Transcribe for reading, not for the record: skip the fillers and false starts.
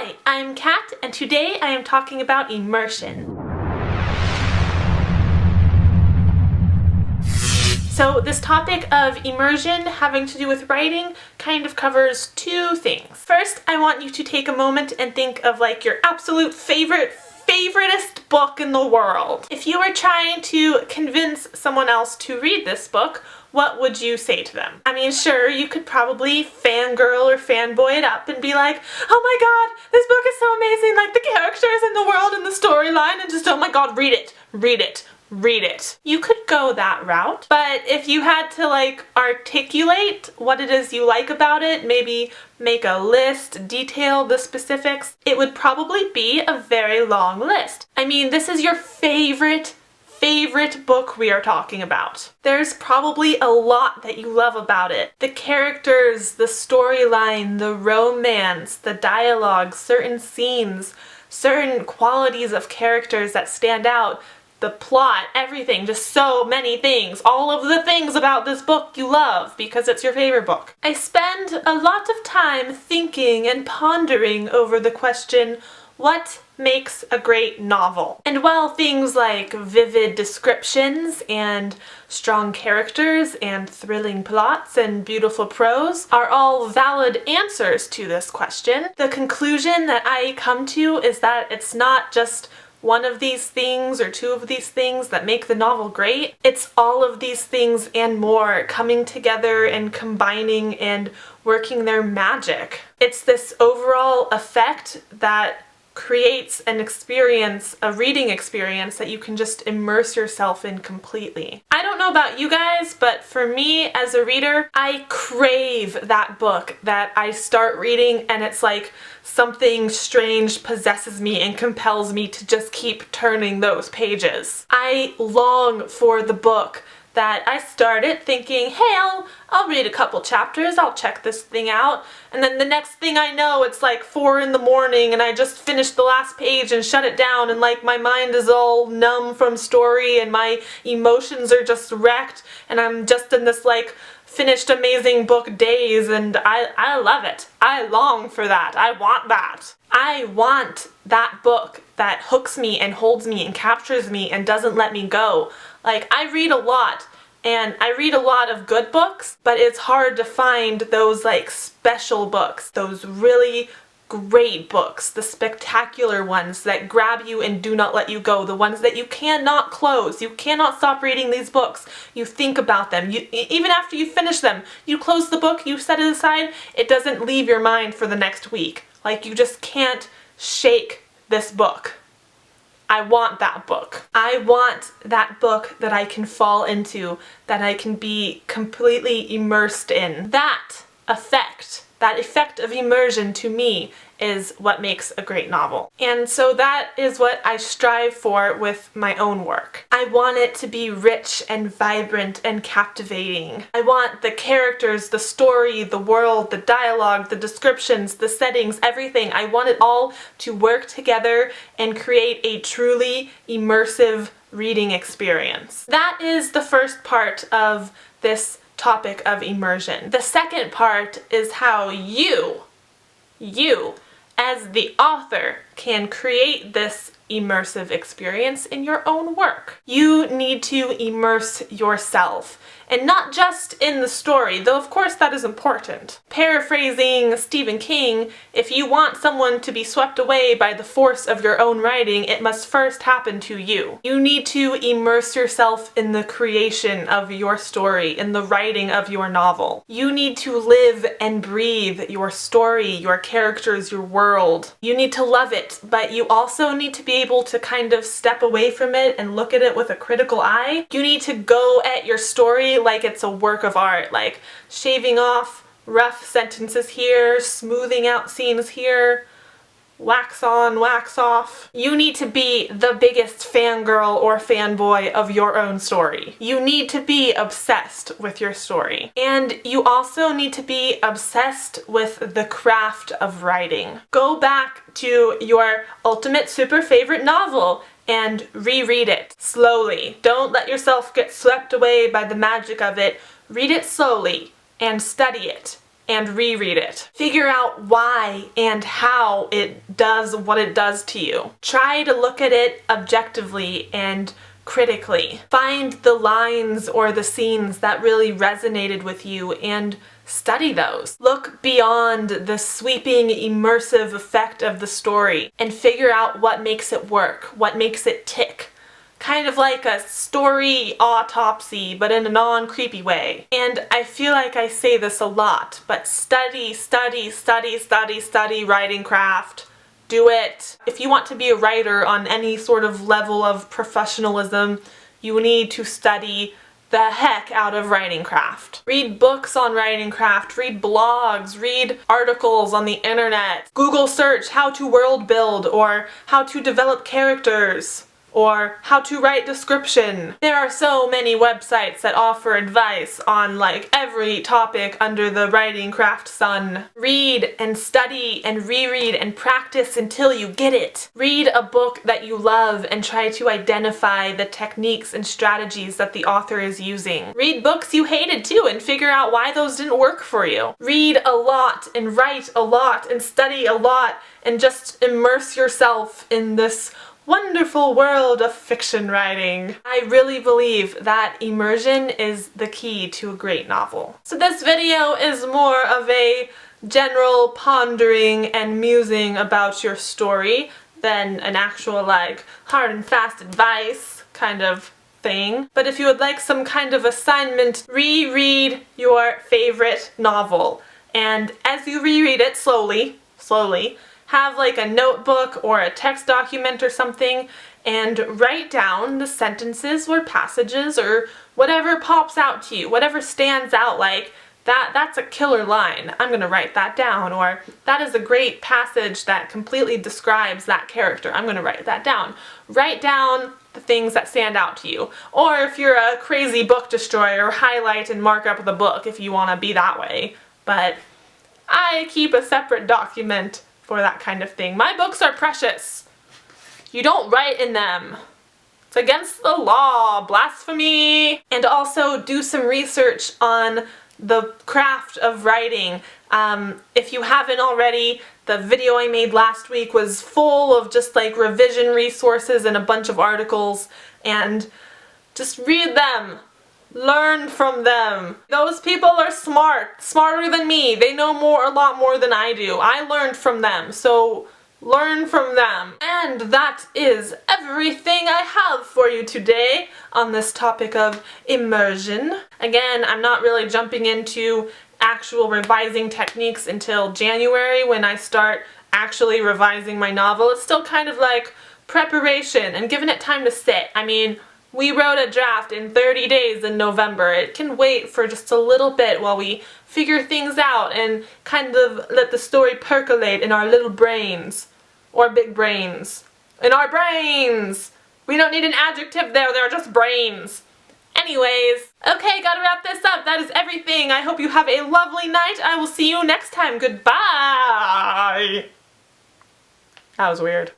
Hi, I'm Kat, and today I am talking about immersion. So this topic of immersion having to do with writing kind of covers two things. First, I want you to take a moment and think of like your absolute favoriteest book in the world. If you were trying to convince someone else to read this book, what would you say to them? I mean, sure, you could probably fangirl or fanboy it up and be like, oh my god, this book is so amazing, like the characters and the world and the storyline, and just, oh my god, read it, read it. Read it. You could go that route, but if you had to like articulate what it is you like about it, maybe make a list, detail the specifics, it would probably be a very long list. I mean, this is your favorite book we are talking about. There's probably a lot that you love about it. The characters, the storyline, the romance, the dialogue, certain scenes, certain qualities of characters that stand out, the plot, everything, just so many things. All of the things about this book you love because it's your favorite book. I spend a lot of time thinking and pondering over the question, what makes a great novel? And while things like vivid descriptions and strong characters and thrilling plots and beautiful prose are all valid answers to this question, the conclusion that I come to is that it's not just one of these things or two of these things that make the novel great. It's all of these things and more coming together and combining and working their magic. It's this overall effect that creates an experience, a reading experience that you can just immerse yourself in completely. I don't know about you guys, but for me as a reader, I crave that book that I start reading and it's like something strange possesses me and compels me to just keep turning those pages. I long for the book that I started thinking, hey, I'll read a couple chapters, I'll check this thing out, and then the next thing I know it's like 4 in the morning and I just finished the last page and shut it down and like my mind is all numb from story and my emotions are just wrecked and I'm just in this like finished amazing book daze, and I love it. I long for that. I want that. I want that book that hooks me and holds me and captures me and doesn't let me go. Like, I read a lot, and I read a lot of good books, but it's hard to find those like special books, those really great books, the spectacular ones that grab you and do not let you go, the ones that you cannot close. You cannot stop reading these books. You think about them. Even after you finish them, you close the book, you set it aside, it doesn't leave your mind for the next week. Like, you just can't shake this book. I want that book. I want that book that I can fall into, that I can be completely immersed in. That effect of immersion to me is what makes a great novel. And so that is what I strive for with my own work. I want it to be rich and vibrant and captivating. I want the characters, the story, the world, the dialogue, the descriptions, the settings, everything. I want it all to work together and create a truly immersive reading experience. That is the first part of this topic of immersion. The second part is how you as the author can create this immersive experience in your own work. You need to immerse yourself, and not just in the story, though of course that is important. Paraphrasing Stephen King, if you want someone to be swept away by the force of your own writing, it must first happen to you. You need to immerse yourself in the creation of your story, in the writing of your novel. You need to live and breathe your story, your characters, your world. You need to love it, but you also need to be able to kind of step away from it and look at it with a critical eye. You need to go at your story like it's a work of art, like shaving off rough sentences here, smoothing out scenes here, wax on, wax off. You need to be the biggest fangirl or fanboy of your own story. You need to be obsessed with your story. And you also need to be obsessed with the craft of writing. Go back to your ultimate super favorite novel and reread it slowly. Don't let yourself get swept away by the magic of it. Read it slowly and study it and reread it. Figure out why and how it does what it does to you. Try to look at it objectively and critically. Find the lines or the scenes that really resonated with you and study those. Look beyond the sweeping, immersive effect of the story and figure out what makes it work, what makes it tick. Kind of like a story autopsy, but in a non-creepy way. And I feel like I say this a lot, but study, study, study, study, study writing craft. Do it. If you want to be a writer on any sort of level of professionalism, you need to study the heck out of writing craft. Read books on writing craft, read blogs, read articles on the internet. Google search how to world build or how to develop characters, or how to write description. There are so many websites that offer advice on like every topic under the writing craft sun. Read and study and reread and practice until you get it. Read a book that you love and try to identify the techniques and strategies that the author is using. Read books you hated too and figure out why those didn't work for you. Read a lot and write a lot and study a lot and just immerse yourself in this wonderful world of fiction writing. I really believe that immersion is the key to a great novel. So this video is more of a general pondering and musing about your story than an actual like hard and fast advice kind of thing. But if you would like some kind of assignment, reread your favorite novel. And as you reread it slowly, have like a notebook or a text document or something and write down the sentences or passages or whatever pops out to you, whatever stands out like that's a killer line. I'm gonna write that down. Or that is a great passage that completely describes that character. I'm gonna write that down. Write down the things that stand out to you. Or if you're a crazy book destroyer, highlight and mark up the book if you want to be that way. But I keep a separate document for that kind of thing. My books are precious. You don't write in them. It's against the law. Blasphemy. And also do some research on the craft of writing. If you haven't already, the video I made last week was full of just like revision resources and a bunch of articles, and just read them. Learn from them. Those people are smart, smarter than me. They know a lot more than I do. I learned from them, so learn from them. And that is everything I have for you today on this topic of immersion. Again, I'm not really jumping into actual revising techniques until January when I start actually revising my novel. It's still kind of like preparation and giving it time to sit. I mean, we wrote a draft in 30 days in November. It can wait for just a little bit while we figure things out and kind of let the story percolate in our little brains. Or big brains. In our brains! We don't need an adjective there, they're just brains. Anyways, okay, gotta wrap this up. That is everything. I hope you have a lovely night. I will see you next time. Goodbye! That was weird.